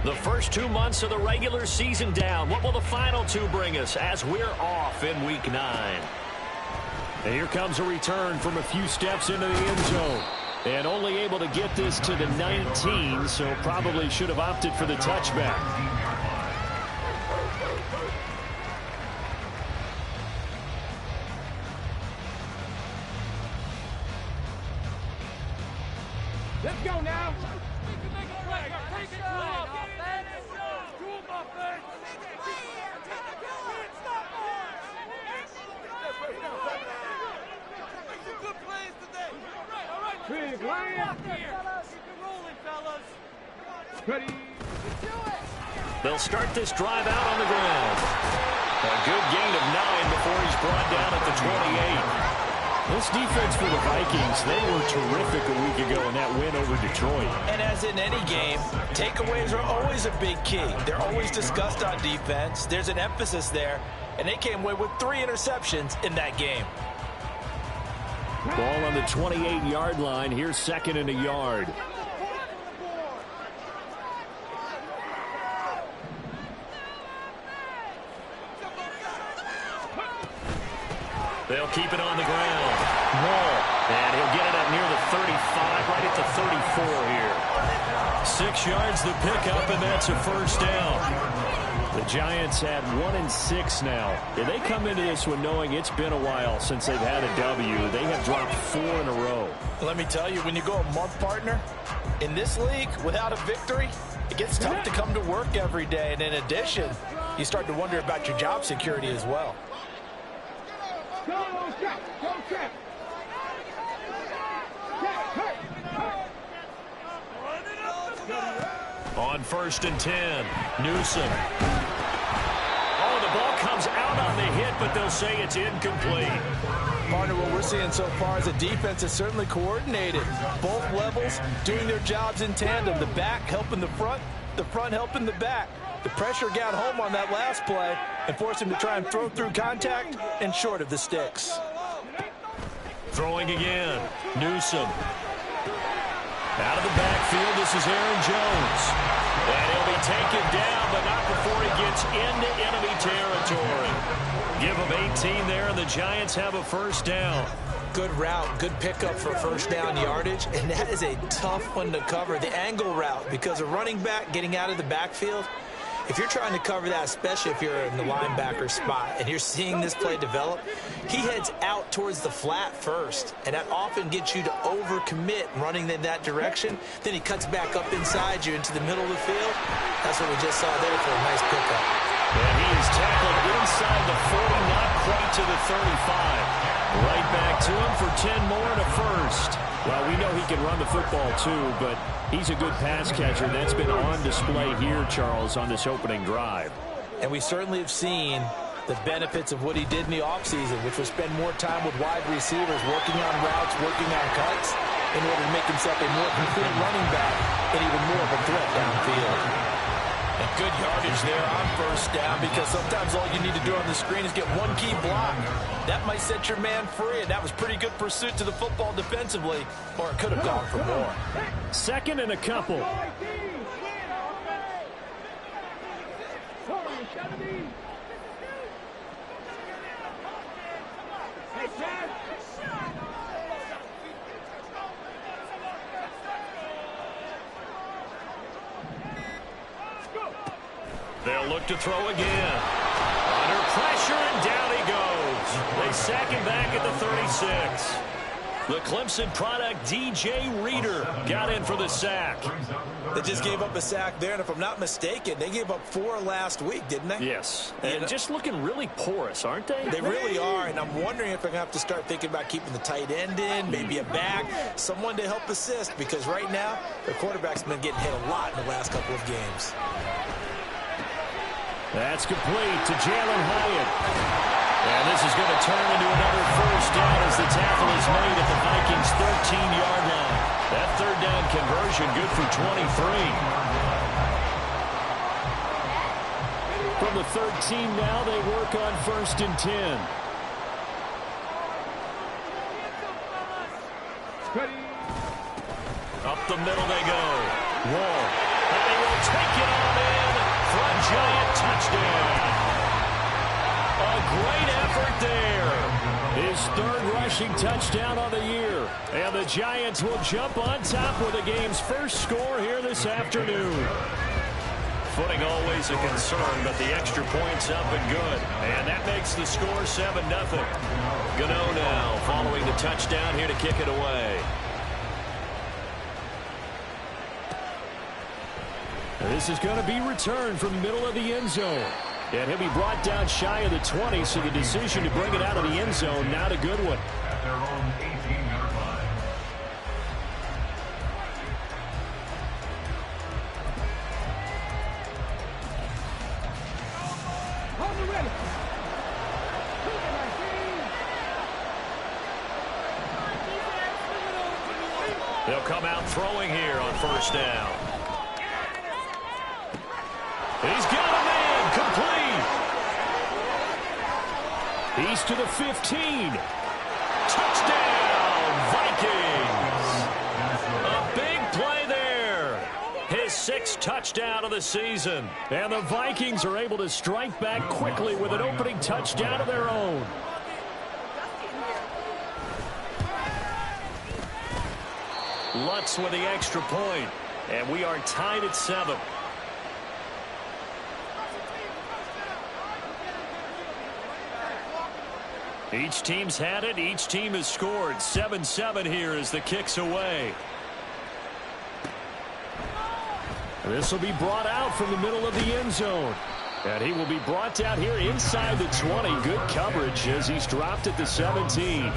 The first 2 months of the regular season down. What will the final 2 bring us as we're off in Week 9? And here comes a return from a few steps into the end zone. And only able to get this to the 19, so probably should have opted for the touchback. Let's go now. Big line. Ready. They'll start this drive out on the ground. A good gain of 9 before he's brought down at the 28. This defense for the Vikings, they were terrific a week ago in that win over Detroit. And as in any game, takeaways are always a big key. They're always discussed on defense. There's an emphasis there, and they came away with 3 interceptions in that game. Ball on the 28-yard line. Here's second and a yard. They'll keep it on the ground. Wall. And he'll get it up near the 35, right at the 34 here. 6 yards the pickup, and that's a first down. The Giants had 1-6 now. And they come into this one knowing it's been a while since they've had a W. They have dropped 4 in a row. Let me tell you, when you go a month, partner, in this league, without a victory, it gets tough to come to work every day. And in addition, you start to wonder about your job security as well. On 1st and 10, Newsom. Oh, the ball comes out on the hit, but they'll say it's incomplete. Partner, what we're seeing so far is a defense is certainly coordinated. Both levels doing their jobs in tandem. The back helping the front helping the back. The pressure got home on that last play and forced him to try and throw through contact and short of the sticks. Throwing again, Newsom. Out of the backfield, this is Aaron Jones. And he'll be taken down, but not before he gets into enemy territory. Give him 18 there, and the Giants have a first down. Good route, good pickup for first down yardage, and that is a tough one to cover. The angle route, because a running back getting out of the backfield, if you're trying to cover that, especially if you're in the linebacker spot and you're seeing this play develop, he heads out towards the flat first, and that often gets you to overcommit running in that direction. Then he cuts back up inside you into the middle of the field. That's what we just saw there for a nice pickup. And he is tackled inside the 40, not quite to the 35. Right back to him for 10 more and a first. Well, we know he can run the football too, but he's a good pass catcher. That's been on display here, Charles, on this opening drive. And we certainly have seen the benefits of what he did in the offseason, which was spend more time with wide receivers, working on routes, working on cuts, in order to make himself a more complete running back and even more of a threat downfield. And good yardage there on first down, because sometimes all you need to do on the screen is get one key block. That might set your man free, and that was pretty good pursuit to the football defensively, or it could have gone for more. Second and a couple. They'll look to throw again. Under pressure, and down he goes. They sack him back at the 36. The Clemson product, DJ Reader, got in for the sack. They just gave up a sack there, and if I'm not mistaken, they gave up 4 last week, didn't they? Yes. And just looking really porous, aren't they? They really are, and I'm wondering if they're going to have to start thinking about keeping the tight end in, maybe a back, someone to help assist, because right now, their quarterback's been getting hit a lot in the last couple of games. That's complete to Jalen Hyatt. And this is going to turn into another first down as the tackle is made at the Vikings' 13-yard line. That third down conversion good for 23. From the 13 now, they work on 1st and 10. Up the middle they go. Wall. he will take it on in for a Giant touchdown. A great effort there. His third rushing touchdown on the year. And the Giants will jump on top with the game's first score here this afternoon. Footing always a concern, but the extra point's up and good. And that makes the score 7-0. Gano now following the touchdown here to kick it away. This is going to be returned from the middle of the end zone. And he'll be brought down shy of the 20, so the decision to bring it out of the end zone, not a good one. At their own 18-yard line. They'll come out throwing here on first down. He's got a man complete. He's to the 15. Touchdown, Vikings. A big play there. His sixth touchdown of the season. And the Vikings are able to strike back quickly with an opening touchdown of their own. Lutz with the extra point. And we are tied at 7. Each team's had it. Each team has scored. 7-7 here as the kick's away. This will be brought out from the middle of the end zone. And he will be brought down here inside the 20. Good coverage as he's dropped at the 17.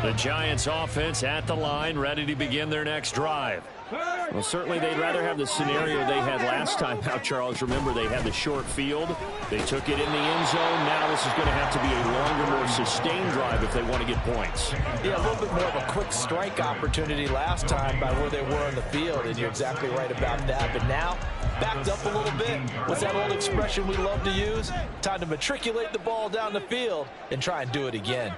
The Giants offense at the line, ready to begin their next drive. Well, certainly they'd rather have the scenario they had last time out, Charles. Remember, they had the short field. They took it in the end zone. Now this is going to have to be a longer, more sustained drive if they want to get points. Yeah, a little bit more of a quick strike opportunity last time by where they were on the field, and you're exactly right about that. But now, backed up a little bit. What's that old expression we love to use? Time to matriculate the ball down the field and try and do it again.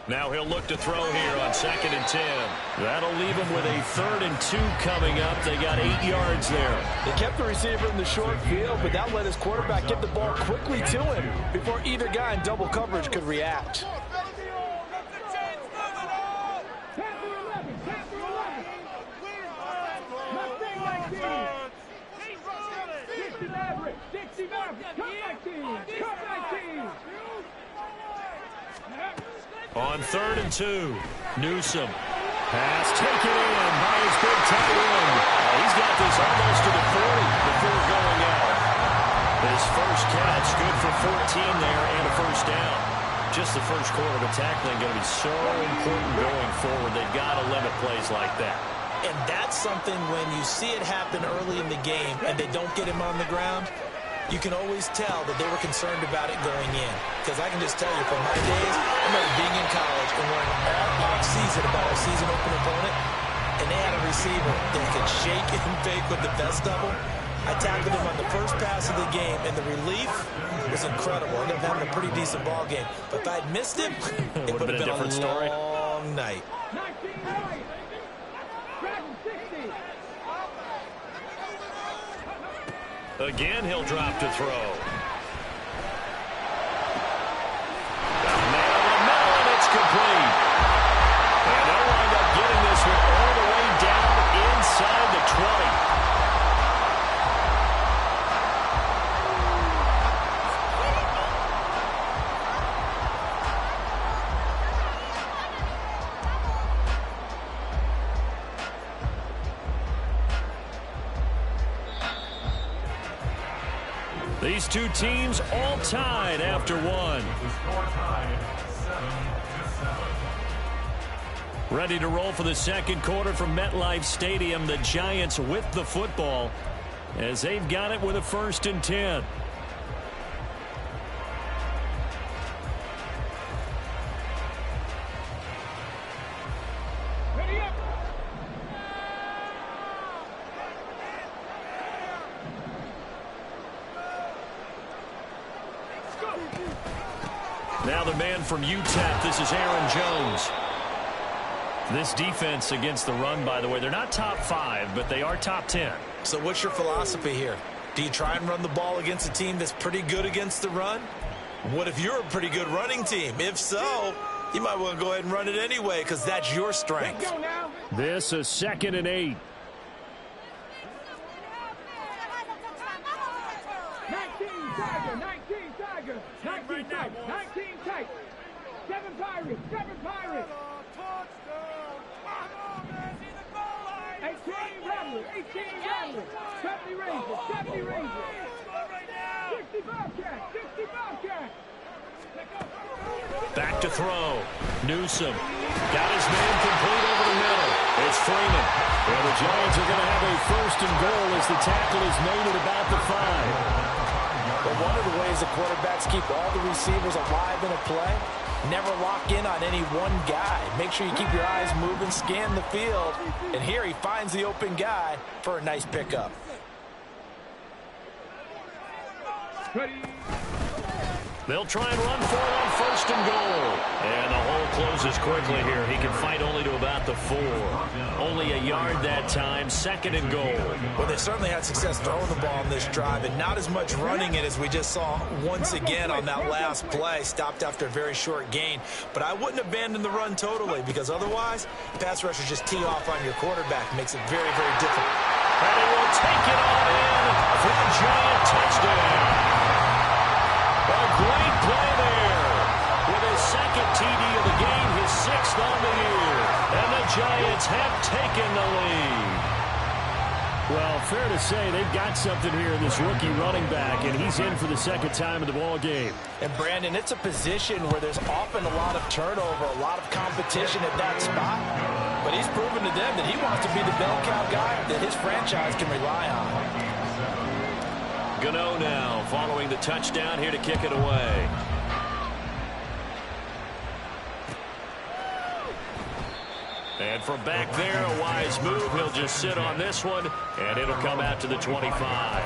Now he'll look to throw here on 2nd and 10. That'll leave him with a 3rd and 2 coming up. They got 8 yards there. They kept the receiver in the short field, but that let his quarterback get the ball quickly to him before either guy in double coverage could react. On 3rd and 2, Newsome. Pass taken in by his big tight end. He's got this almost to the 40 before going out. His first catch, good for 14 there and a first down. Just the first quarter of tackling going to be so important going forward. They've got to limit plays like that. And that's something when you see it happen early in the game and they don't get him on the ground, you can always tell that they were concerned about it going in. Because I can just tell you from my days, I remember being in college and wearing all off-season about a season-open opponent, and they had a receiver that could shake and bake with the best of them. I tackled him on the first pass of the game, and the relief was incredible. I ended up having a pretty decent ball game. But if I'd missed him, it would have been a different story. Long night. Again, he'll drop to throw. And it's complete. And they'll wind up getting this one all the way down inside the 20. These two teams all tied after one. Ready to roll for the second quarter from MetLife Stadium. The Giants with the football as they've got it with a 1st and 10. Now the man from UTEP, this is Aaron Jones. This defense against the run, by the way, they're not top 5, but they are top 10. So what's your philosophy here? Do you try and run the ball against a team that's pretty good against the run? What if you're a pretty good running team? If so, you might want to go ahead and run it anyway because that's your strength. Let's go now. This is 2nd and 8. 19 Tiger, 19 Tiger, 19 tight, 19 tight. 7 Pirates, 7 Pirates. 18 Ramblers, 18 Ramblers. 70 Rangers, 70 Rangers. 60 Bobcats, 60 Bobcats. Back to throw. Newsome got his man complete over the middle. It's Freeman. And the Giants are going to have a 1st and goal as the tackle is made at about the 5. But one of the ways the quarterbacks keep all the receivers alive in a play, never lock in on any one guy. Make sure you keep your eyes moving, scan the field. And here he finds the open guy for a nice pickup. Ready. They'll try and run for it on 1st and goal. And the hole closes quickly here. He can fight only to about the 4. Only a yard that time, 2nd and goal. Well, they certainly had success throwing the ball in this drive and not as much running it as we just saw once again on that last play. Stopped after a very short gain. But I wouldn't abandon the run totally because otherwise, pass rushers just tee off on your quarterback. Makes it very, very difficult. And he will take it all in for a Giant touchdown. A great play there. With his 2nd TD of the game, his 6th on the year. And the Giants have taken the lead. Well, fair to say they've got something here in this rookie running back, and he's in for the 2nd time in the ball game. And, Brandon, it's a position where there's often a lot of turnover, a lot of competition at that spot. But he's proven to them that he wants to be the bell cow guy that his franchise can rely on. Gano now following the touchdown here to kick it away. And from back there, a wise move. He'll just sit on this one, and it'll come out to the 25.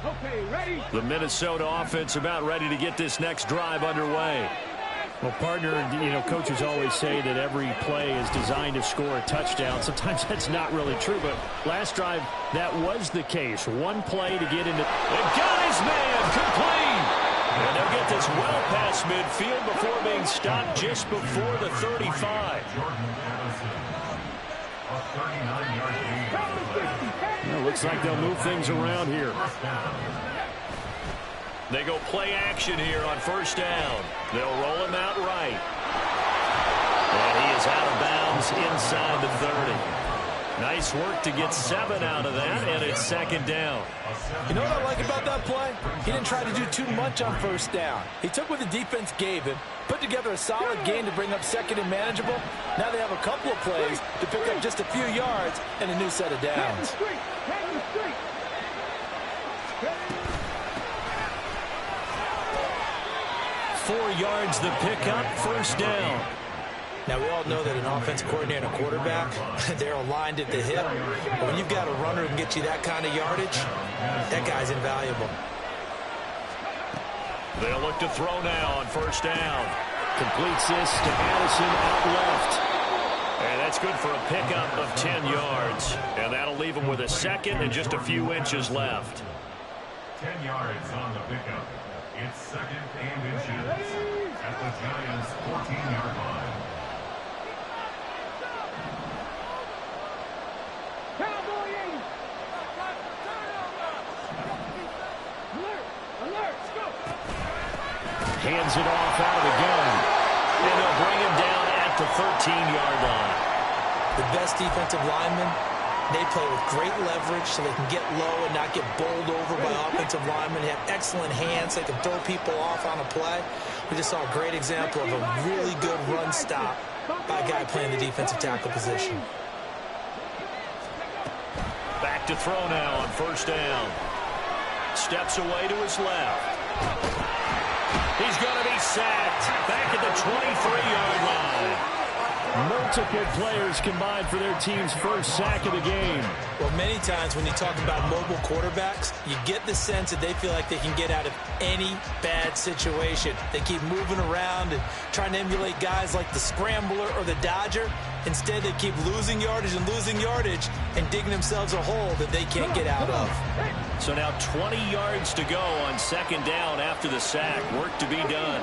Okay, ready. The Minnesota offense about ready to get this next drive underway. Well, partner, coaches always say that every play is designed to score a touchdown. Sometimes that's not really true, but last drive, that was the case. One play to get into... And got his man complete! And they'll get this well past midfield before being stopped just before the 35. Well, looks like they'll move things around here. They go play action here on 1st down. They'll roll him out right. And he is out of bounds inside the 30. Nice work to get 7 out of that, and it's 2nd down. You know what I like about that play? He didn't try to do too much on 1st down. He took what the defense gave him, put together a solid gain to bring up 2nd and manageable. Now they have a couple of plays to pick up just a few yards and a new set of downs. 4 yards the pickup, 1st down. Now, we all know that an offense coordinator and a quarterback, they're aligned at the hip. But when you've got a runner who can get you that kind of yardage, that guy's invaluable. They'll look to throw now on 1st down. Completes this to Addison out left. And that's good for a pickup of 10 yards. And that'll leave him with a 2nd and just a few inches left. 10 yards on the pickup. It's 2nd and inches at the Giants' 14-yard line. Cowboy 80. Alert! Alert! Go! Hands it off out of the gun. And they'll bring him down at the 13-yard line. The best defensive linemen, they play with great leverage so they can get low and not get bowled over by offensive linemen. They have excellent hands. They can throw people off on a play. We just saw a great example of a really good run stop by a guy playing the defensive tackle position. Back to throw now on 1st down. Steps away to his left. He's going to be sacked back at the 23-yard line. Multiple players combined for their team's first sack of the game. Well, many times when you talk about mobile quarterbacks, you get the sense that they feel like they can get out of any bad situation. They keep moving around and trying to emulate guys like the scrambler or the dodger. Instead, they keep losing yardage and digging themselves a hole that they can't get out of. So now 20 yards to go on second down after the sack. Work to be done.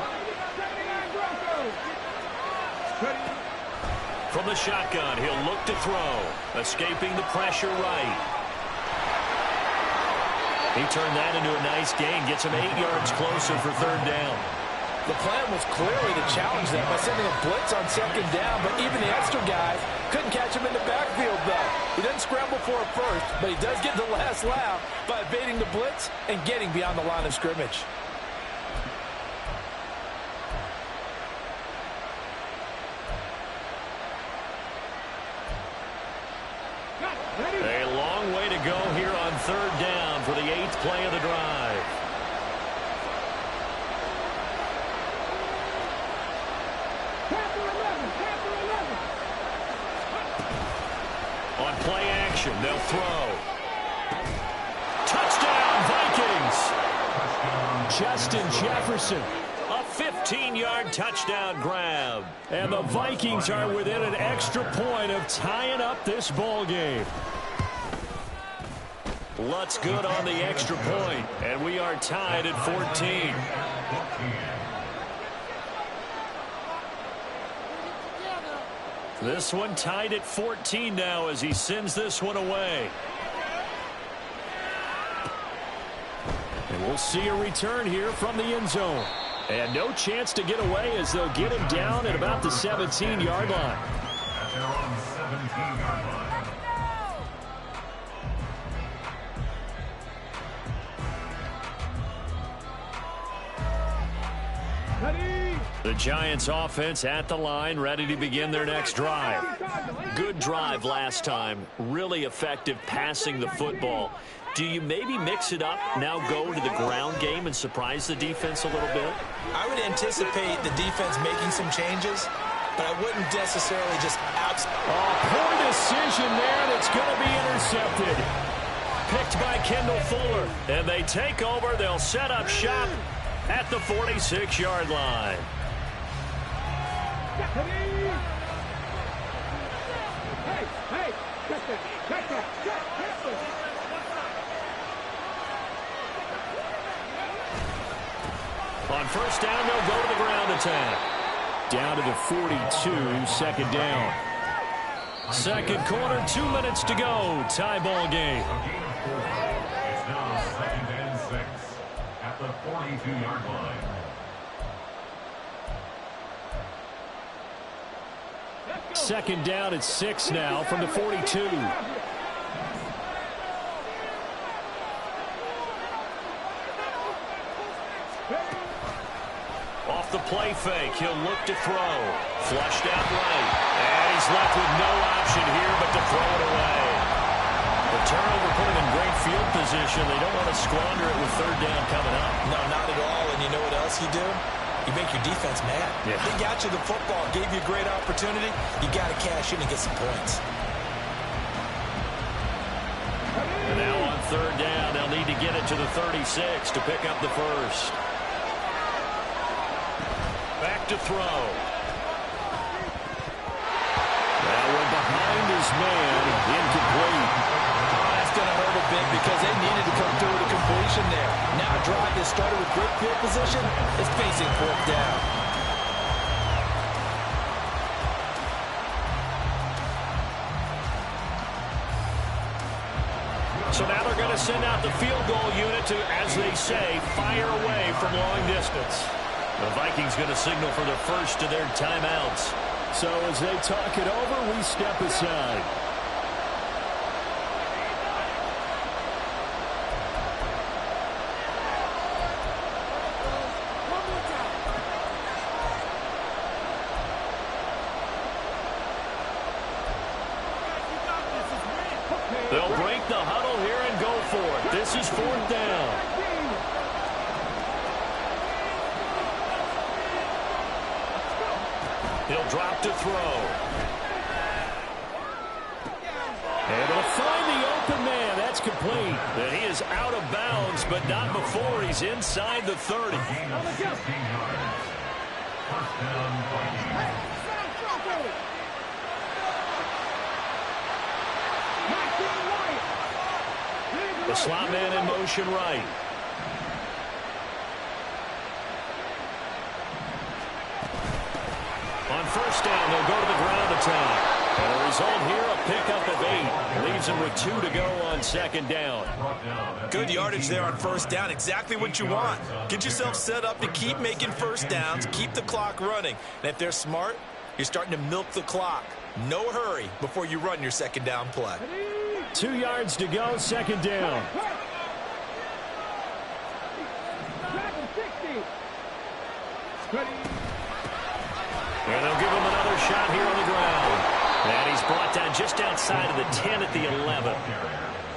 From the shotgun, he'll look to throw. Escaping the pressure right. He turned that into a nice gain. Gets him 8 yards closer for third down. The plan was clearly to challenge them by sending a blitz on second down, but even the extra guys couldn't catch him in the backfield, though. He doesn't scramble for it first, but he does get the last laugh by evading the blitz and getting beyond the line of scrimmage. A long way to go here on third down for the 8th play of the drive. On play action, they'll throw. Touchdown, Vikings! Justin Jefferson. A 15-yard touchdown grab. And the Vikings are within an extra point of tying up this ball game. Lutz good on the extra point, and we are tied at 14. This one tied at 14 now as he sends this one away. And we'll see a return here from the end zone. And no chance to get away as they'll get him down at about the 17-yard line. At their own 17-yard line. The Giants offense at the line, ready to begin their next drive. Good drive last time. Really effective passing the football. Do you maybe mix it up, now go to the ground game and surprise the defense a little bit? I would anticipate the defense making some changes, but I wouldn't necessarily just Poor decision there, and it's going to be intercepted. Picked by Kendall Fuller. And they take over. They'll set up shop at the 46-yard line. On first down, they'll go to the ground attack. Down to the 42, second down. Second quarter, 2 minutes to go. Tie ball game. It's now 2nd and 6 at the 42-yard line. Second down at 6 now from the 42. Off the play fake, he'll look to throw. Flushed out right. And he's left with no option here but to throw it away. The turnover put him in great field position. They don't want to squander it with third down coming up. No, not at all. And you know what else you do? You make your defense mad. Yeah. They got you the football, gave you a great opportunity. You got to cash in and get some points. And now on third down, they'll need to get it to the 36 to pick up the first. Back to throw. That one behind his man, incomplete. That's going to hurt a bit because they needed to come through with a completion there. Now a drive that started with great field position is facing fourth down. So now they're going to send out the field goal unit to, as they say, fire away from long distance. The Vikings going to signal for the first of their timeouts. So as they talk it over, we step aside. They'll break the huddle here and go for it. This is fourth down. He'll drop to throw. Able to find the open man. That's complete. And he is out of bounds, but not before he's inside the 30. The slot man in motion right. On first down, they'll go to the ground attack. And the result here, a pickup of 8. Leaves him with 2 to go on second down. Good yardage there on first down. Exactly what you want. Get yourself set up to keep making first downs, keep the clock running. And if they're smart, you're starting to milk the clock. No hurry before you run your second down play. 2 yards to go, second down. And they'll give him another shot here on the ground. And he's brought down just outside of the 10 at the 11.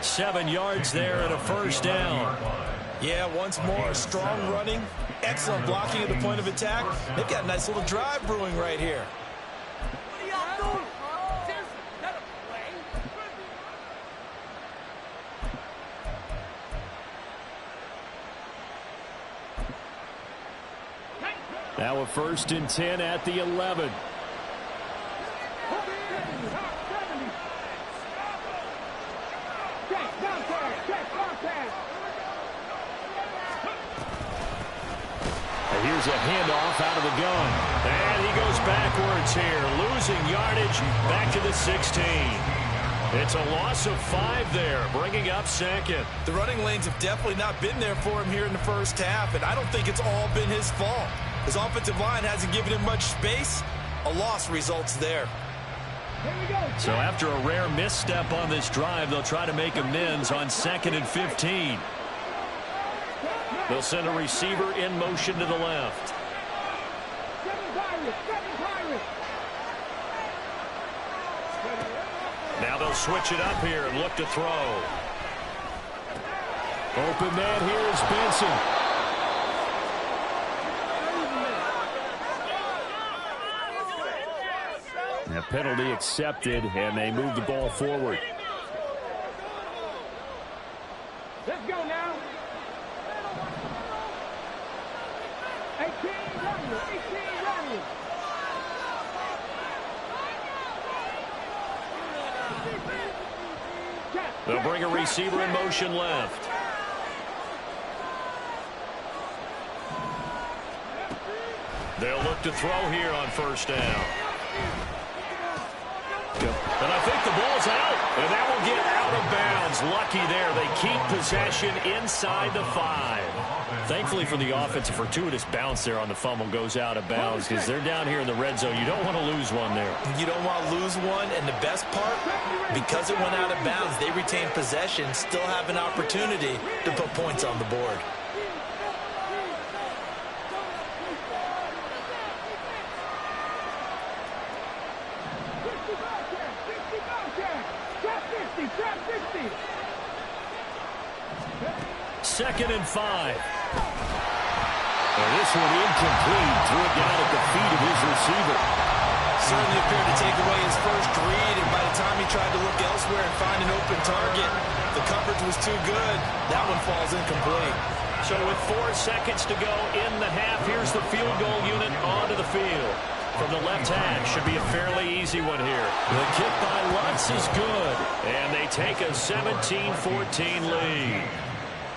7 yards there and a first down. Yeah, once more, strong running, excellent blocking at the point of attack. They've got a nice little drive brewing right here. Now a 1st and 10 at the 11. Here's a handoff out of the gun. And he goes backwards here, losing yardage back to the 16. It's a loss of 5 there, bringing up second. The running lanes have definitely not been there for him here in the first half, and I don't think it's all been his fault. His offensive line hasn't given him much space. A loss results there. So after a rare misstep on this drive, they'll try to make amends on 2nd and 15. They'll send a receiver in motion to the left. Now they'll switch it up here and look to throw. Open man here is Benson. A penalty accepted, and they move the ball forward. Let's go now. 18 running. They'll bring a receiver in motion left. They'll look to throw here on first down. And I think the ball's out. And that will get out of bounds. Lucky there. They keep possession inside the 5. Thankfully for the offense, a fortuitous bounce there on the fumble goes out of bounds because they're down here in the red zone. You don't want to lose one there. You don't want to lose one, and the best part, because it went out of bounds, they retain possession, still have an opportunity to put points on the board. Second and 5. And this one incomplete. Threw it down at the feet of his receiver. Certainly appeared to take away his first read, and by the time he tried to look elsewhere and find an open target, the coverage was too good. That one falls incomplete. So with 4 seconds to go in the half, here's the field goal unit onto the field. From the left hash, should be a fairly easy one here. The kick by Lutz is good, and they take a 17-14 lead.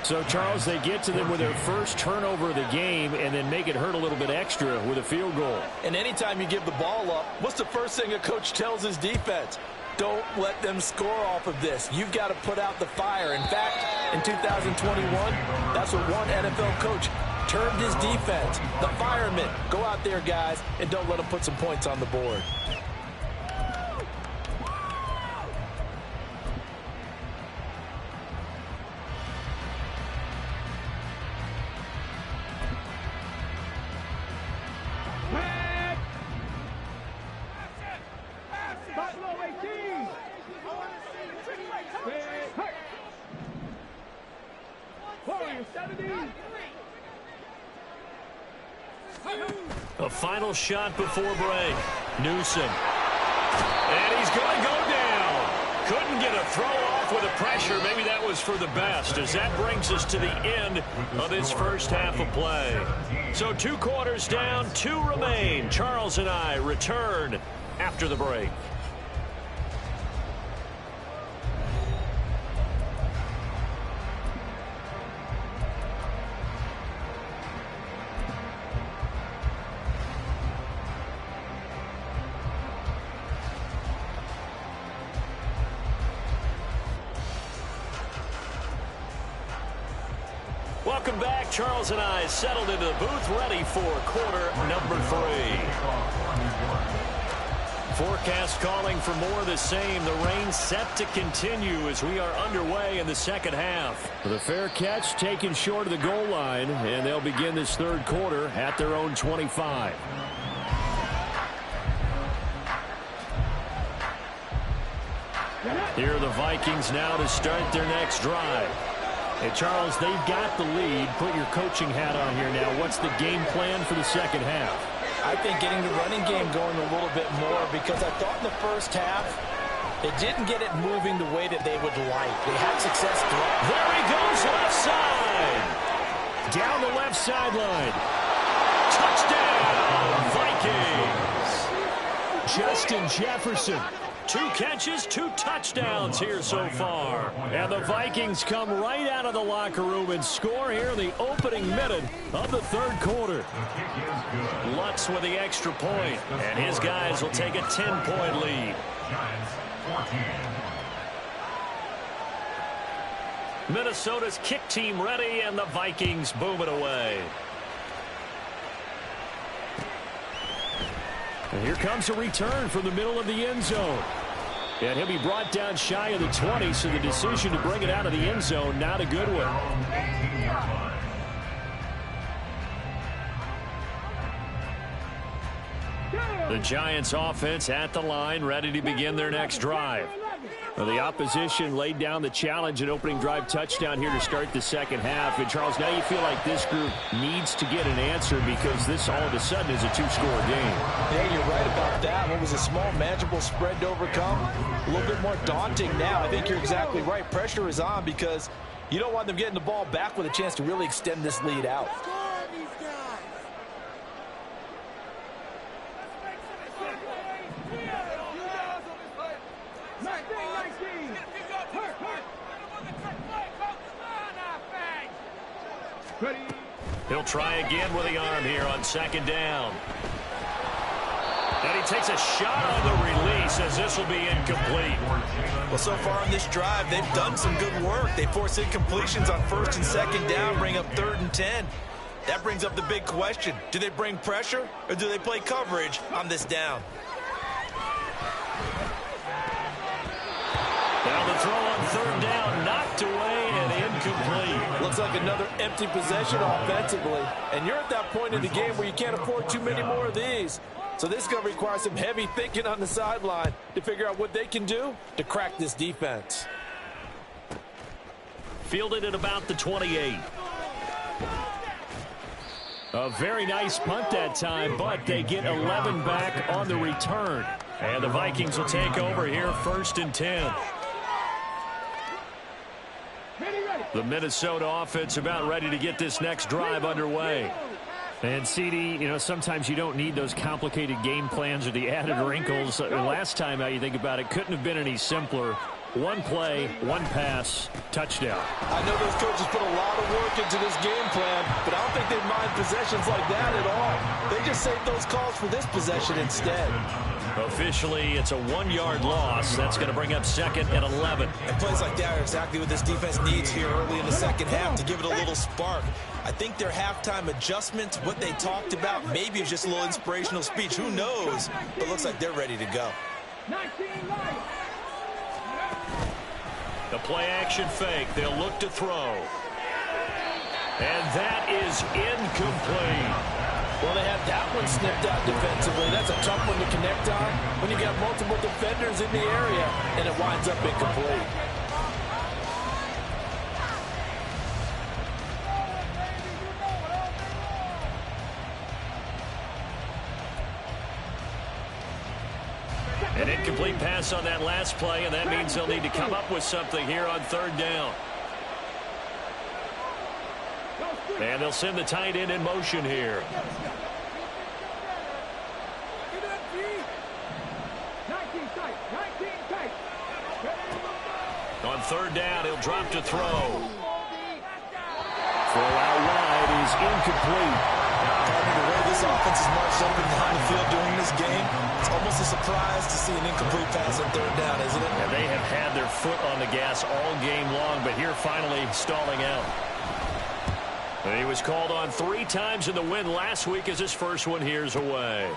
So, Charles, they get to them with their first turnover of the game and then make it hurt a little bit extra with a field goal. And anytime you give the ball up, what's the first thing a coach tells his defense? Don't let them score off of this. You've got to put out the fire. In fact, in 2021, that's what one NFL coach termed his defense. The firemen. Go out there, guys, and don't let them put some points on the board. A final shot before break. Newsom. And he's going to go down. Couldn't get a throw off with the pressure. Maybe that was for the best, as that brings us to the end of this first half of play. So 2 quarters down, 2 remain. Charles and I return after the break. Welcome back. Charles and I settled into the booth, ready for quarter number 3. Forecast calling for more of the same. The rain set to continue as we are underway in the second half. The fair catch taken short of the goal line, and they'll begin this third quarter at their own 25. Here are the Vikings now to start their next drive. Hey, Charles, they've got the lead. Put your coaching hat on here now. What's the game plan for the second half? I think getting the running game going a little bit more, because I thought in the first half they didn't get it moving the way that they would like. They had success throughout. There he goes, left side. Down the left sideline. Touchdown, Vikings. Justin Jefferson. 2 catches, 2 touchdowns here so far. And the Vikings come right out of the locker room and score here in the opening minute of the third quarter. Lutz with the extra point, and his guys will take a 10-point lead. Minnesota's kick team ready, and the Vikings boom it away. And here comes a return from the middle of the end zone. And he'll be brought down shy of the 20, so the decision to bring it out of the end zone, not a good one. The Giants offense at the line, ready to begin their next drive. Well, the opposition laid down the challenge and opening drive touchdown here to start the second half. And, Charles, now you feel like this group needs to get an answer, because this all of a sudden is a 2-score game. Yeah, you're right about that. What was a small, manageable spread to overcome, a little bit more daunting now. I think you're exactly right. Pressure is on, because you don't want them getting the ball back with a chance to really extend this lead out. He'll try again with the arm here on second down. And he takes a shot on the release, as this will be incomplete. Well, so far on this drive, they've done some good work. They force incompletions on first and second down, bring up 3rd and 10. That brings up the big question. Do they bring pressure, or do they play coverage on this down? Now the throw on 3rd down, knocked away and incomplete. Looks like another empty possession offensively. And you're at that point in the game where you can't afford too many more of these. So this is going to require some heavy thinking on the sideline to figure out what they can do to crack this defense. Fielded at about the 28. A very nice punt that time, but they get 11 back on the return. And the Vikings will take over here, 1st and 10. The Minnesota offense about ready to get this next drive underway. And, CD, you know, sometimes you don't need those complicated game plans or the added wrinkles. Last time, how you think about it, couldn't have been any simpler. One play, one pass, touchdown. I know those coaches put a lot of work into this game plan, but I don't think they mind possessions like that at all. They just save those calls for this possession instead. Officially, it's a 1-yard loss. That's going to bring up 2nd and 11. And plays like that are exactly what this defense needs here early in the second half to give it a little spark. I think their halftime adjustments, what they talked about, maybe it's just a little inspirational speech. Who knows? But it looks like they're ready to go. The play-action fake. They'll look to throw. And that is incomplete. Well, they have that one snipped out defensively. That's a tough one to connect on when you got multiple defenders in the area, and it winds up incomplete. An incomplete pass on that last play, and that means they'll need to come up with something here on third down. And they'll send the tight end in motion here. On third down, he'll drop to throw. Throw out wide is incomplete. The way this offense is marched up and down the field during this game, it's almost a surprise to see an incomplete pass on third down, isn't it? And they have had their foot on the gas all game long, but here finally stalling out. And he was called on 3 times in the win last week as his first one here's away.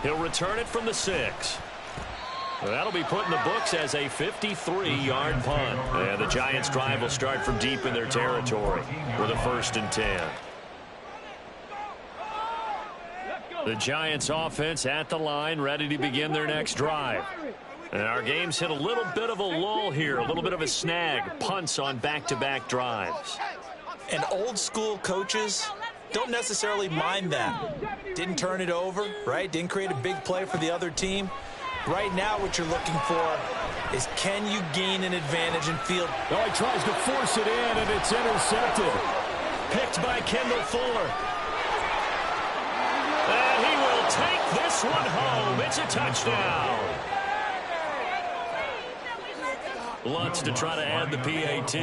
He'll return it from the 6. Well, that'll be put in the books as a 53-yard punt. And the Giants' drive will start from deep in their territory with a 1st and 10. The Giants' offense at the line, ready to begin their next drive. And our game's hit a little bit of a lull here, a little bit of a snag. Punts on back-to-back drives. And old-school coaches don't necessarily mind that. Didn't turn it over, right? Didn't create a big play for the other team. Right now, what you're looking for is, can you gain an advantage in field? Oh, he tries to force it in, and it's intercepted. Picked by Kendall Fuller. And he will take this one home. It's a touchdown. Lutz to try to add the PAT.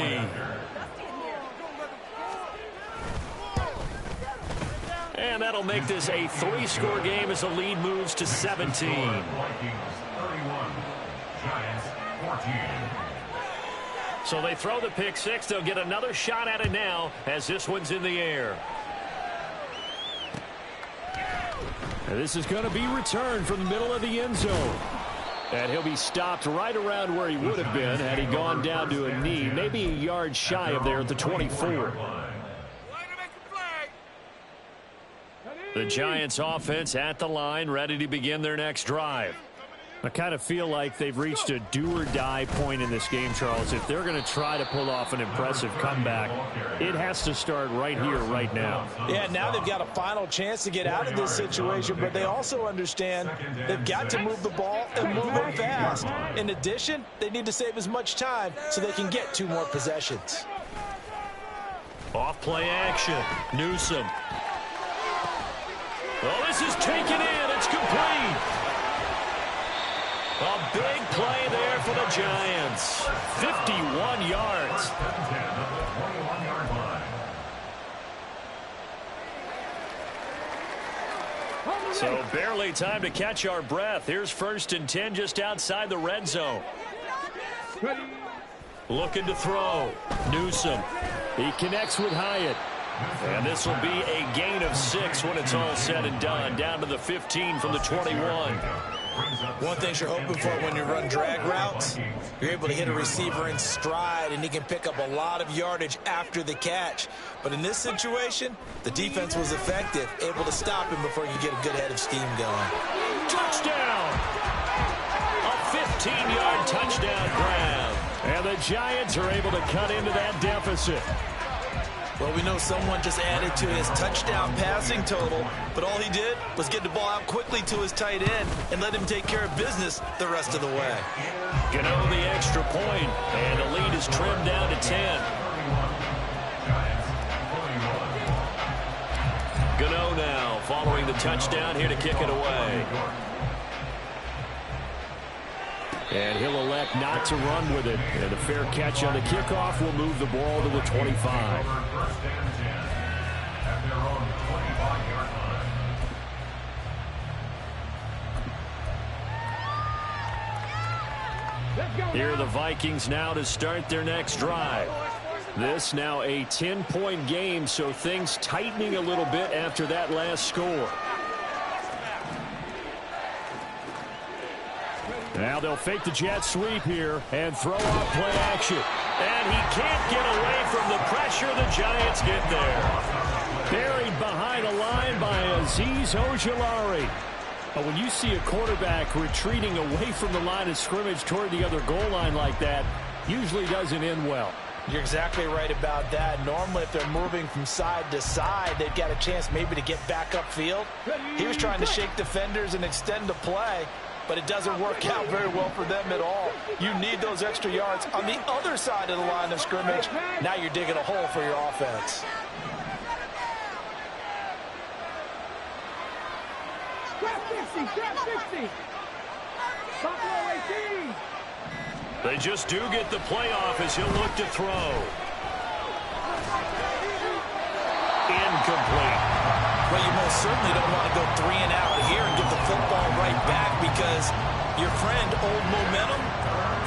And that'll make this a 3-score game as the lead moves to 17. So they throw the pick 6. They'll get another shot at it now as this one's in the air. And this is going to be returned from the middle of the end zone. And he'll be stopped right around where he would have been had he gone down to a knee, maybe a yard shy of there at the 24. The Giants offense at the line, ready to begin their next drive. I kind of feel like they've reached a do-or-die point in this game, Charles. If they're going to try to pull off an impressive comeback, it has to start right here, right now. Yeah, now they've got a final chance to get out of this situation, but they also understand they've got to move the ball and move it fast. In addition, they need to save as much time so they can get 2 more possessions. Off-play action. Newsome. Well, this is taken in. It's complete. A big play there for the Giants. 51 yards. So barely time to catch our breath. Here's 1st and 10 just outside the red zone. Looking to throw. Newsome. He connects with Hyatt. And this will be a gain of 6 when it's all said and done. Down to the 15 from the 21. One thing you're hoping for when you run drag routes, you're able to hit a receiver in stride, and he can pick up a lot of yardage after the catch. But in this situation, the defense was effective, able to stop him before you get a good head of steam going. Touchdown! A 15-yard touchdown grab. And the Giants are able to cut into that deficit. Well, we know someone just added to his touchdown passing total, but all he did was get the ball out quickly to his tight end and let him take care of business the rest of the way. Gano the extra point, and the lead is trimmed down to 10. Gano now following the touchdown here to kick it away. And he'll elect not to run with it. And a fair catch on the kickoff will move the ball to the 25. Here are the Vikings now to start their next drive. This now a 10-point game, so things tightening a little bit after that last score. Now they'll fake the jet sweep here and throw out play action. And he can't get away from the pressure. The Giants get there. Buried behind a line by Azeez Ojulari. But when you see a quarterback retreating away from the line of scrimmage toward the other goal line like that, usually doesn't end well. You're exactly right about that. Normally, if they're moving from side to side, they've got a chance maybe to get back upfield. He was trying to shake defenders and extend the play. but it doesn't work out very well for them at all. You need those extra yards on the other side of the line of scrimmage. Now you're digging a hole for your offense. They just do get the playoff as he'll look to throw. Incomplete. Well, you most certainly don't want to go 3 and out here and get the football right back because your friend, Old Momentum,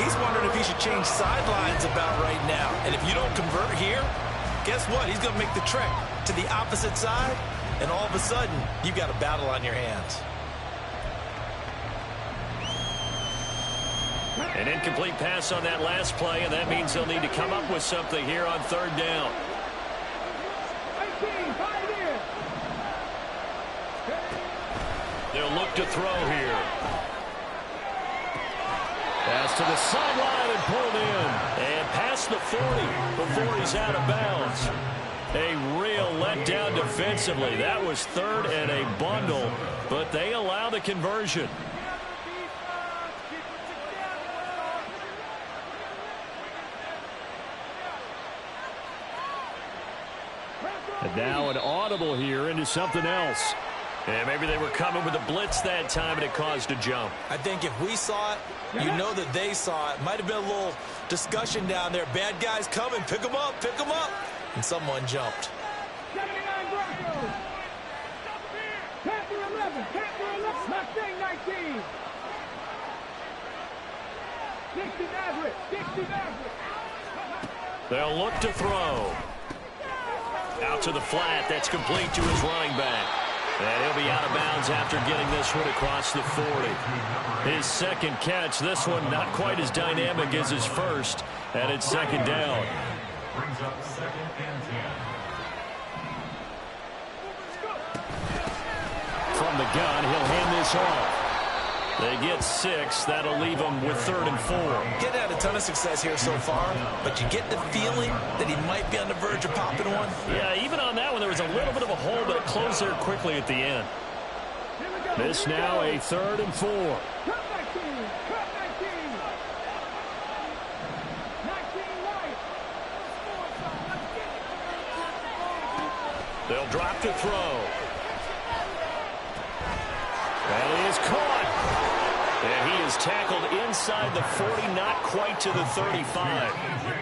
he's wondering if he should change sidelines about right now. And if you don't convert here, guess what? He's going to make the trek to the opposite side, and all of a sudden, you've got a battle on your hands. An incomplete pass on that last play, and that means they'll need to come up with something here on 3rd down. They'll look to throw here. Pass to the sideline and pulled in. And past the 40 before he's out of bounds. A real letdown defensively. That was 3rd and a bundle, but they allow the conversion. And now an audible here into something else. And maybe they were coming with a blitz that time and it caused a jump. I think if we saw it, you know that they saw it. Might have been a little discussion down there. Bad guys coming. Pick them up. Pick them up. And someone jumped. They'll look to throw. Out to the flat. That's complete to his running back. And he'll be out of bounds after getting this one across the 40. His second catch. This one not quite as dynamic as his first. And it's 2nd down. Brings up 2nd and 10. From the gun, he'll hand this off. They get 6. That'll leave them with 3rd and 4. Getting had a ton of success here so far, but you get the feeling that he might be on the verge of popping one. Yeah, even on that one, there was a little bit of a hole, but it closed there quickly at the end. This now a 3rd and 4. They'll drop to throw. That is caught. And he is tackled inside the 40, not quite to the 35.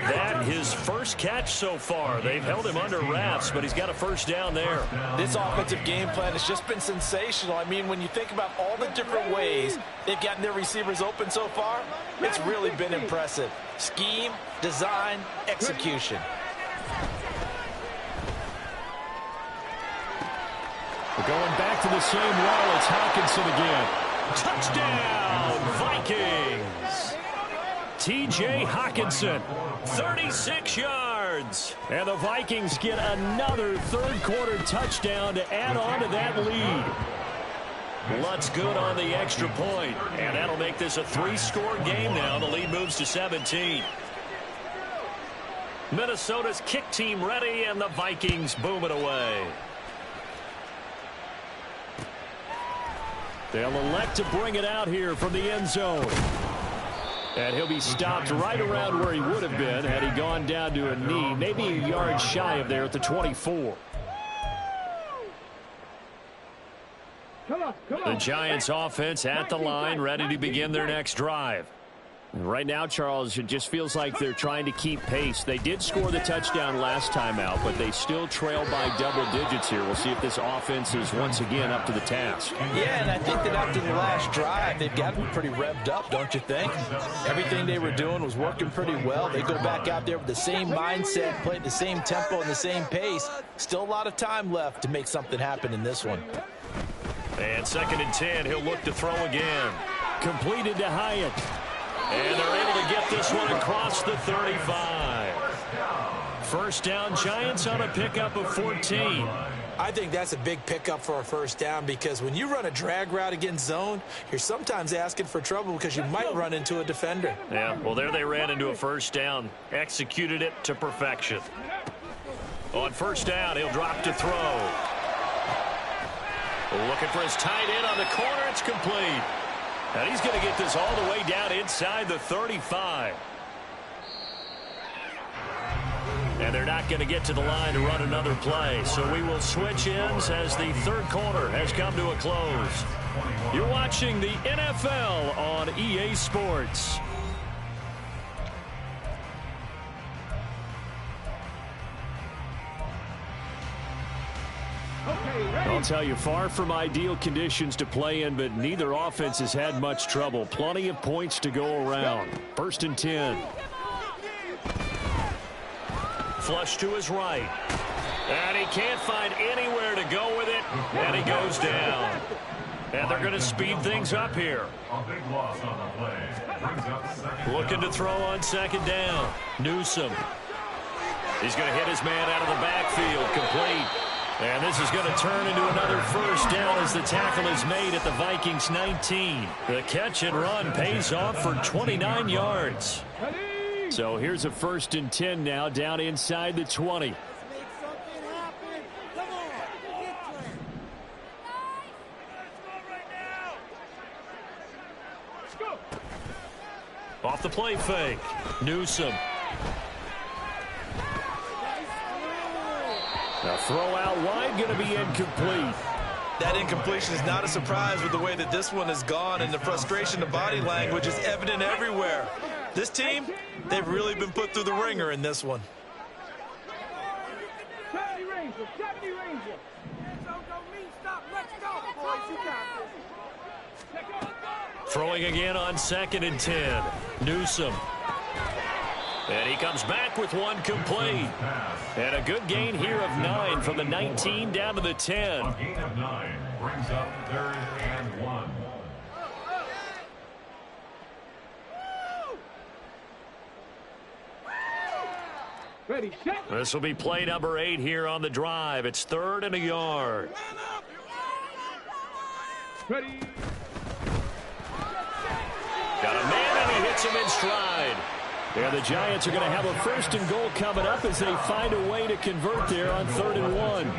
That his first catch so far. They've held him under wraps, but he's got a first down there. This offensive game plan has just been sensational. I mean, when you think about all the different ways they've gotten their receivers open so far, it's really been impressive. Scheme, design, execution. We're going back to the same wall. It's Hockenson again. Touchdown, Vikings. T.J. Hockenson, 36 yards. And the Vikings get another 3rd quarter touchdown to add on to that lead. Lutz good on the extra point. And that'll make this a 3-score game now. The lead moves to 17. Minnesota's kick team ready, and the Vikings boom it away. They'll elect to bring it out here from the end zone. And he'll be stopped right around where he would have been had he gone down to a knee, maybe a yard shy of there at the 24. The Giants offense at the line, ready to begin their next drive. Right now, Charles, it just feels like they're trying to keep pace. They did score the touchdown last time out, but they still trail by double digits here. We'll see if this offense is once again up to the task. Yeah, and I think that after the last drive, they've got to be pretty revved up, don't you think? Everything they were doing was working pretty well. They go back out there with the same mindset, play at the same tempo and the same pace. Still a lot of time left to make something happen in this one. And 2nd and 10, he'll look to throw again. Completed to Hyatt. And they're able to get this one across the 35. First down, Giants on a pickup of 14. I think that's a big pickup for a first down because when you run a drag route against zone, you're sometimes asking for trouble because you might run into a defender. Yeah, well, there they ran into a first down. Executed it to perfection. On first down, he'll drop to throw. Looking for his tight end on the corner. It's complete. And he's going to get this all the way down inside the 35. And they're not going to get to the line to run another play. So we will switch ends as the third quarter has come to a close. You're watching the NFL on EA Sports. I'll tell you, far from ideal conditions to play in, but neither offense has had much trouble. Plenty of points to go around. 1st and 10. Flush to his right. And he can't find anywhere to go with it. And he goes down. And they're going to speed things up here. A big loss on the play. Brings up second. Looking to throw on 2nd down. Newsome. He's going to hit his man out of the backfield. Complete. And this is going to turn into another 1st down as the tackle is made at the Vikings 19. The catch and run pays off for 29 yards. So here's a 1st and 10 now down inside the 20. Off the play fake. Newsome. Now throw out wide, going to be incomplete. That incompletion is not a surprise with the way that this one has gone, and the frustration of body language is evident everywhere. This team, they've really been put through the ringer in this one. 70 Ranger, 70 Ranger. Don't mean stop, let's go, boys, you got this. Throwing again on 2nd and 10. Newsome. And he comes back with one complete. And a good gain here of 9 from the 19 down to the 10. A gain of 9 brings up 3rd and 1. Ready, set. This will be play number 8 here on the drive. It's 3rd and a yard. Ready. Got a man, and he hits him in stride. And the Giants are going to have a 1st and goal coming up as they find a way to convert there on 3rd and 1.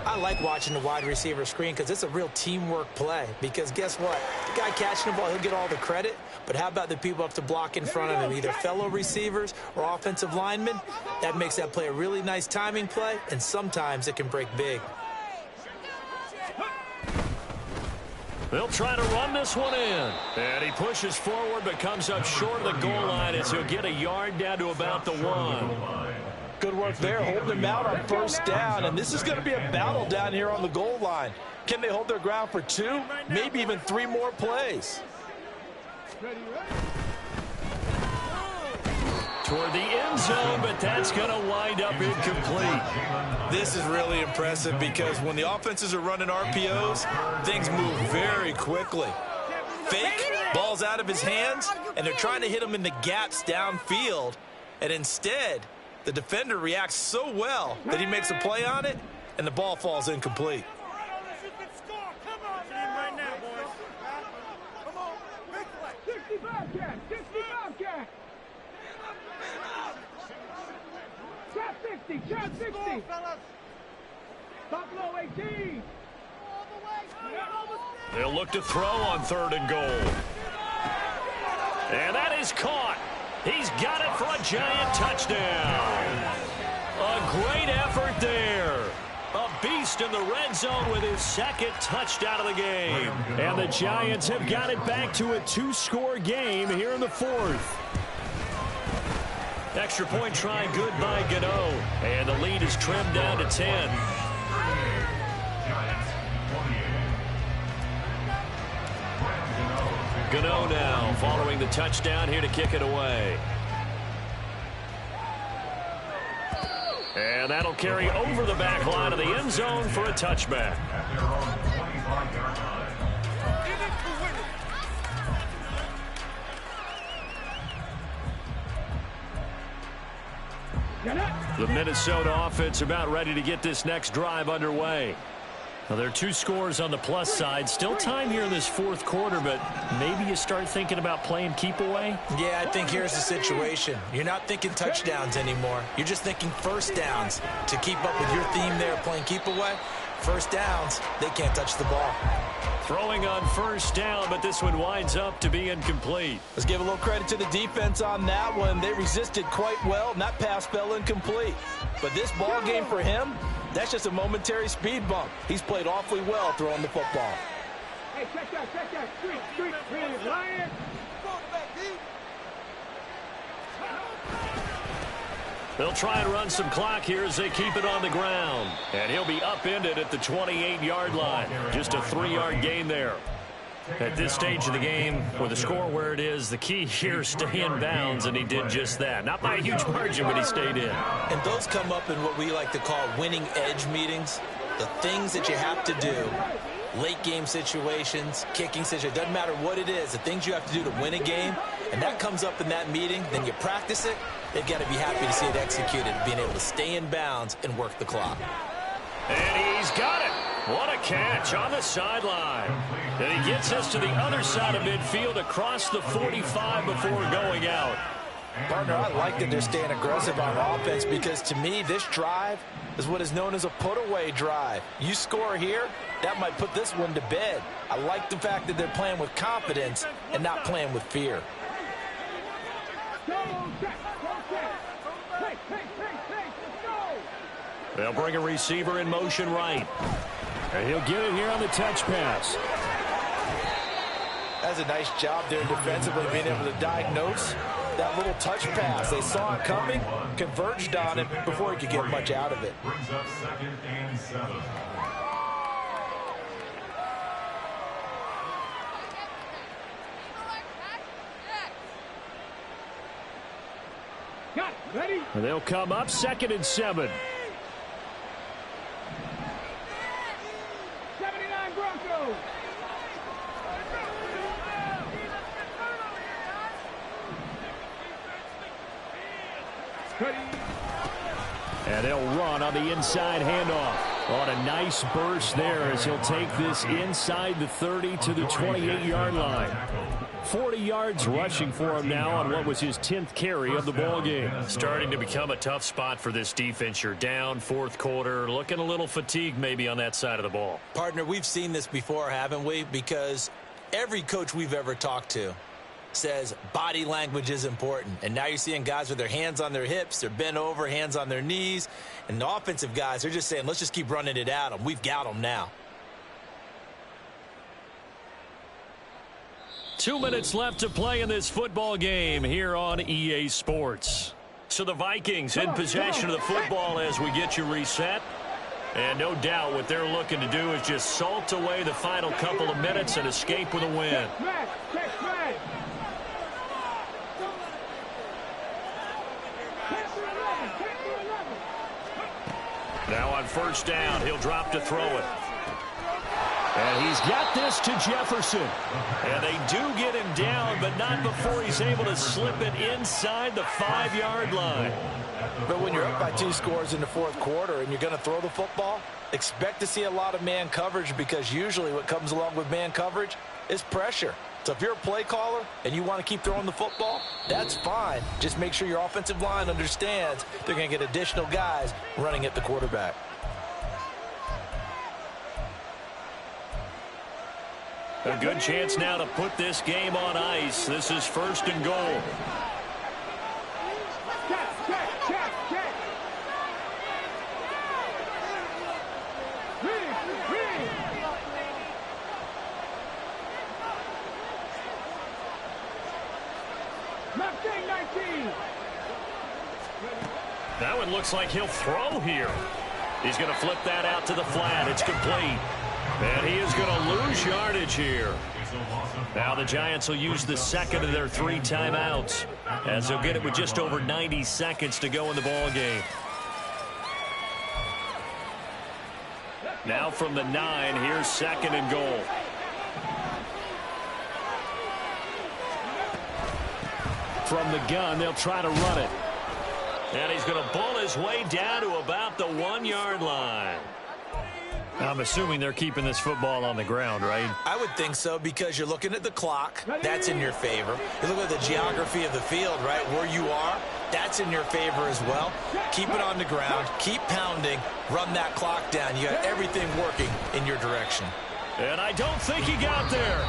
I like watching the wide receiver screen because it's a real teamwork play. Because guess what? The guy catching the ball, he'll get all the credit. But how about the people up to block in front of him, either fellow receivers or offensive linemen? That makes that play a really nice timing play, and sometimes it can break big. They'll try to run this one in. And he pushes forward but comes up short of the goal line as he'll get a yard down to about the 1. Good work there, holding them out on 1st down. And this is going to be a battle down here on the goal line. Can they hold their ground for 2, maybe even 3 more plays? Toward the end zone, but that's going to wind up incomplete. This is really impressive because when the offenses are running RPOs, things move very quickly. Fake, ball's out of his hands, and they're trying to hit him in the gaps downfield. And instead, the defender reacts so well that he makes a play on it, and the ball falls incomplete. 65 cat, 65 cat. Cat 60, cat 60. Buffalo 18. They'll look to throw on 3rd and goal. And that is caught. He's got it for a Giant touchdown. A great effort there. A beast in the red zone with his 2nd touchdown of the game. And the Giants have got it back to a 2-score game here in the 4th. Extra point try good by Gano. And the lead is trimmed down to 10. Gano now following the touchdown here to kick it away. And that'll carry over the back line of the end zone for a touchback. The Minnesota offense about ready to get this next drive underway. Now, there are 2 scores on the plus side. Still time here in this 4th quarter, but maybe you start thinking about playing keep away? Yeah, I think here's the situation. You're not thinking touchdowns anymore. You're just thinking 1st downs to keep up with your theme there playing keep away. first downs, they can't touch the ball. Throwing on first down, but this one winds up to be incomplete. Let's give a little credit to the defense on that one. They resisted quite well, and that pass fell incomplete. But this ball game for him, that's just a momentary speed bump. He's played awfully well throwing the football. Hey, check that. Street, Lion. They'll try and run some clock here as they keep it on the ground. And he'll be upended at the 28-yard line. Just a 3-yard gain there. At this stage of the game, with the score where it is, the key here is stay in bounds, and he did just that. Not by a huge margin, but he stayed in. And those come up in what we like to call winning edge meetings. The things that you have to do, late game situations, kicking situations, doesn't matter what it is, the things you have to do to win a game, and that comes up in that meeting, then you practice it, they've got to be happy to see it executed, being able to stay in bounds and work the clock. And he's got it. What a catch on the sideline. And he gets us to the other side of midfield across the 45 before going out. Partner, I like that they're staying aggressive on offense because to me, this drive is what is known as a put-away drive. You score here, that might put this one to bed. I like the fact that they're playing with confidence and not playing with fear. They'll bring a receiver in motion right. And he'll get it here on the touch pass. That's a nice job there defensively, being able to diagnose that little touch pass. They saw it coming, converged on it before he could get much out of it. Brings up 2nd and 7. Got it. Ready? And they'll come up 2nd and 7. 79 Broncos. And they'll run on the inside handoff. On a nice burst there as he'll take this inside the 30 to the 28-yard line. 40 yards rushing for him now on what was his 10th carry of the ball game. Starting to become a tough spot for this defense. You're down 4th quarter, looking a little fatigued maybe on that side of the ball. Partner, we've seen this before, haven't we? Because every coach we've ever talked to says body language is important. And now you're seeing guys with their hands on their hips, they're bent over, hands on their knees. And the offensive guys, they're just saying, let's just keep running it at them. We've got them now. 2 minutes left to play in this football game here on EA Sports. So the Vikings in possession of the football as we get you reset. And no doubt what they're looking to do is just salt away the final couple of minutes and escape with a win. Now on first down, he'll drop to throw it. And he's got this to Jefferson. And they do get him down, but not before he's able to slip it inside the 5-yard line. But when you're up by 2 scores in the 4th quarter and you're going to throw the football, expect to see a lot of man coverage because usually what comes along with man coverage is pressure. So if you're a play caller and you want to keep throwing the football, that's fine. Just make sure your offensive line understands they're going to get additional guys running at the quarterback. A good chance now to put this game on ice. This is 1st and goal. That one looks like he'll throw here. He's going to flip that out to the flat. It's complete. And he is going to lose yardage here. Now the Giants will use the 2nd of their 3 timeouts as they'll get it with just over 90 seconds to go in the ball game. Now from the 9, here's 2nd and goal. From the gun, they'll try to run it. And he's going to bull his way down to about the 1-yard line. I'm assuming they're keeping this football on the ground, right? I would think so because you're looking at the clock. That's in your favor. You look at the geography of the field, right, where you are. that's in your favor as well. Keep it on the ground, keep pounding, run that clock down. You got everything working in your direction. And I don't think he got there.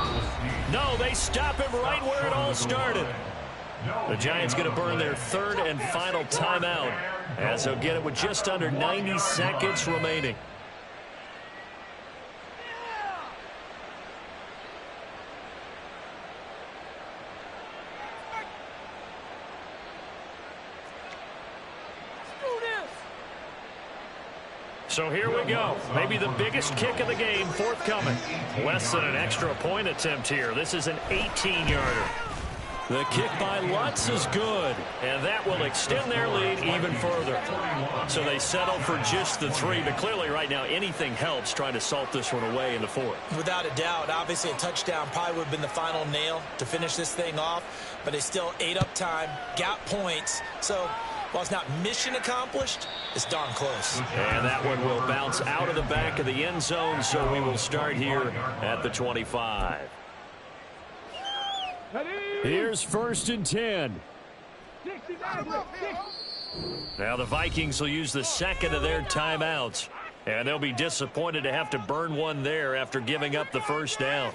No, they stop him right where it all started. The Giants going to burn their third and final timeout as they'll get it with just under 90 seconds remaining. So here we go. Maybe the biggest kick of the game forthcoming. Less than an extra point attempt here. This is an 18-yarder. The kick by Lutz is good, and that will extend their lead even further. So they settle for just the 3, but clearly right now anything helps trying to salt this one away in the 4th. Without a doubt, obviously a touchdown probably would have been the final nail to finish this thing off, but they still ate up time, got points, so while it's not mission accomplished, it's darn close. And that one will bounce out of the back of the end zone, so we will start here at the 25. Here's 1st and 10. Now the Vikings will use the second of their timeouts, and they'll be disappointed to have to burn one there after giving up the first down.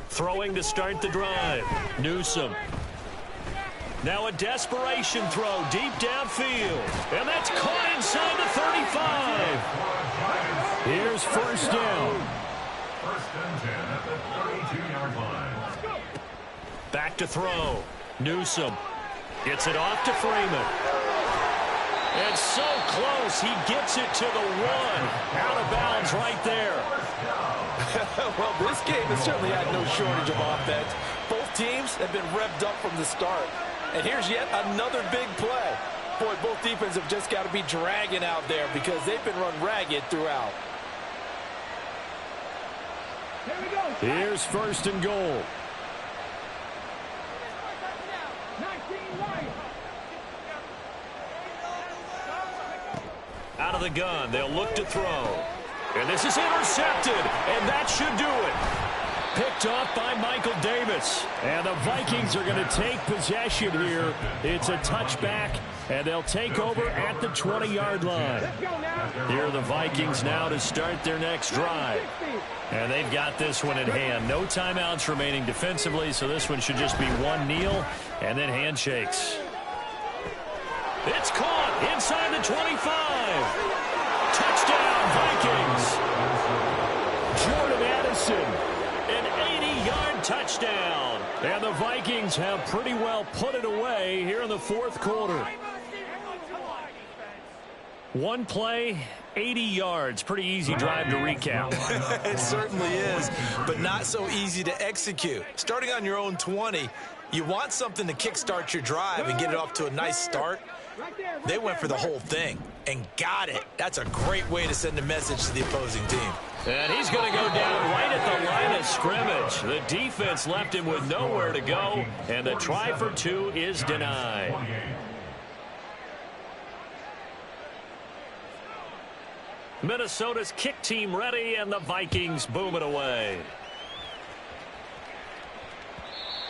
Throwing to start the drive. Newsome. Now a desperation throw deep downfield. And that's caught inside the 35. Here's 1st down. 1st and 10 at the 32-yard line. Back to throw. Newsome gets it off to Freeman. And so close, he gets it to the 1. Out of bounds right there. Well, this game has certainly had no shortage of offense. Both teams have been revved up from the start. And here's yet another big play. Boy, both defenses have just got to be dragging out there because they've been run ragged throughout. Here's 1st and goal. Out of the gun, they'll look to throw. And this is intercepted, and that should do it. Picked off by Michael Davis. And the Vikings are going to take possession here. It's a touchback, and they'll take over at the 20-yard line. Here are the Vikings now to start their next drive. And they've got this one in hand. No timeouts remaining defensively, so this one should just be one kneel and then handshakes. It's caught inside the 25. Touchdown, Vikings. Jordan Addison, an 80-yard touchdown. And the Vikings have pretty well put it away here in the 4th quarter. One play, 80 yards. Pretty easy drive to recap. It certainly is, but not so easy to execute. Starting on your own 20, you want something to kickstart your drive and get it off to a nice start. They went for the whole thing and got it. That's a great way to send a message to the opposing team. And he's going to go down right at the line of scrimmage. The defense left him with nowhere to go, and the try for 2 is denied. Minnesota's kick team ready, and the Vikings boom it away.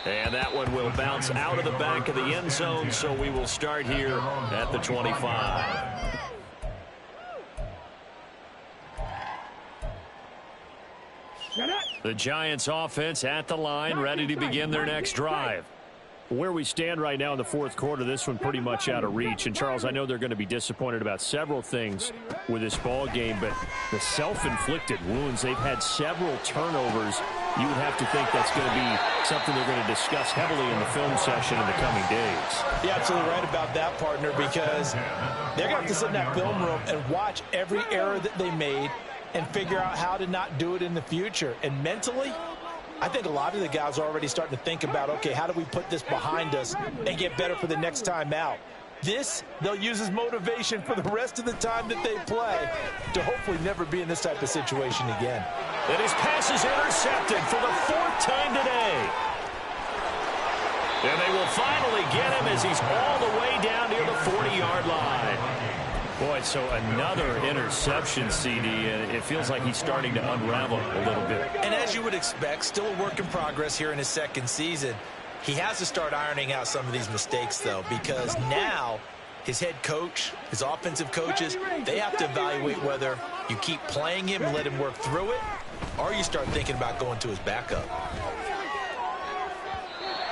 And that one will bounce out of the back of the end zone, so we will start here at the 25. The Giants offense at the line, ready to begin their next drive. Where we stand right now in the 4th quarter, this one pretty much out of reach. And, Charles, I know they're going to be disappointed about several things with this ball game, but the self-inflicted wounds, they've had several turnovers. You would have to think that's going to be something they're going to discuss heavily in the film session in the coming days. You're absolutely right about that, partner, because they're going to have to sit in that film room and watch every error that they made and figure out how to not do it in the future. And mentally, I think a lot of the guys are already starting to think about, okay, how do we put this behind us and get better for the next time out? This, they'll use as motivation for the rest of the time that they play to hopefully never be in this type of situation again. And his pass is intercepted for the 4th time today. And they will finally get him as he's all the way down near the 40-yard line. Boy, so another interception, CD, and it feels like he's starting to unravel a little bit. And as you would expect, still a work in progress here in his second season. He has to start ironing out some of these mistakes, though, because now his head coach, his offensive coaches, they have to evaluate whether you keep playing him and let him work through it, or you start thinking about going to his backup.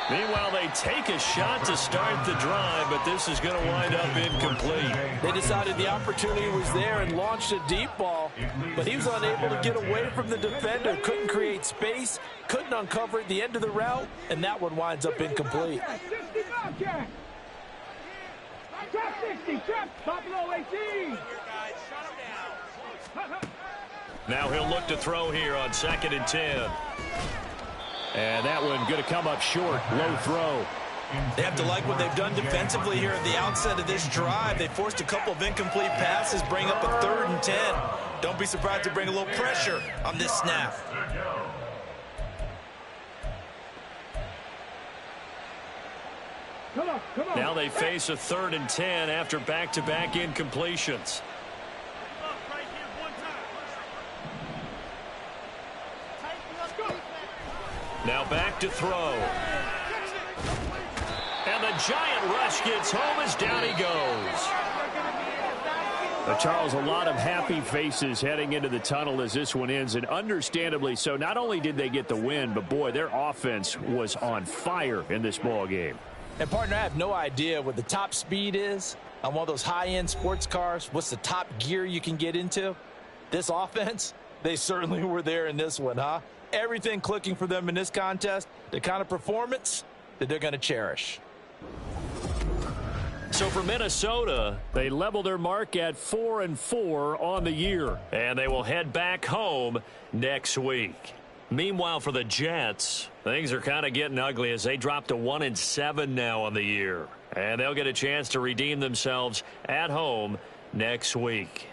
Meanwhile, they take a shot to start the drive, but this is going to wind up incomplete. They decided the opportunity was there and launched a deep ball, but he was unable to get away from the defender, couldn't create space, couldn't uncover at the end of the route, and that one winds up incomplete. Trap 60, trap, top low 18. Now he'll look to throw here on 2nd and 10. And that one going to come up short. Low throw. They have to like what they've done defensively here at the outset of this drive. They forced a couple of incomplete passes, bring up a 3rd and 10. Don't be surprised to bring a little pressure on this snap. Come on. Now they face a 3rd and 10 after back-to-back incompletions. Now back to throw. And the giant rush gets home as down he goes. Charles, a lot of happy faces heading into the tunnel as this one ends, and understandably so. Not only did they get the win, but boy, their offense was on fire in this ball game. And partner, I have no idea what the top speed is on one of those high-end sports cars. What's the top gear you can get into? This offense, they certainly were there in this one, huh? Everything clicking for them in this contest, the kind of performance that they're going to cherish. So for Minnesota, they level their mark at 4-4 on the year, and they will head back home next week. Meanwhile, for the Jets, things are kind of getting ugly as they drop to 1-7 now on the year, and they'll get a chance to redeem themselves at home next week.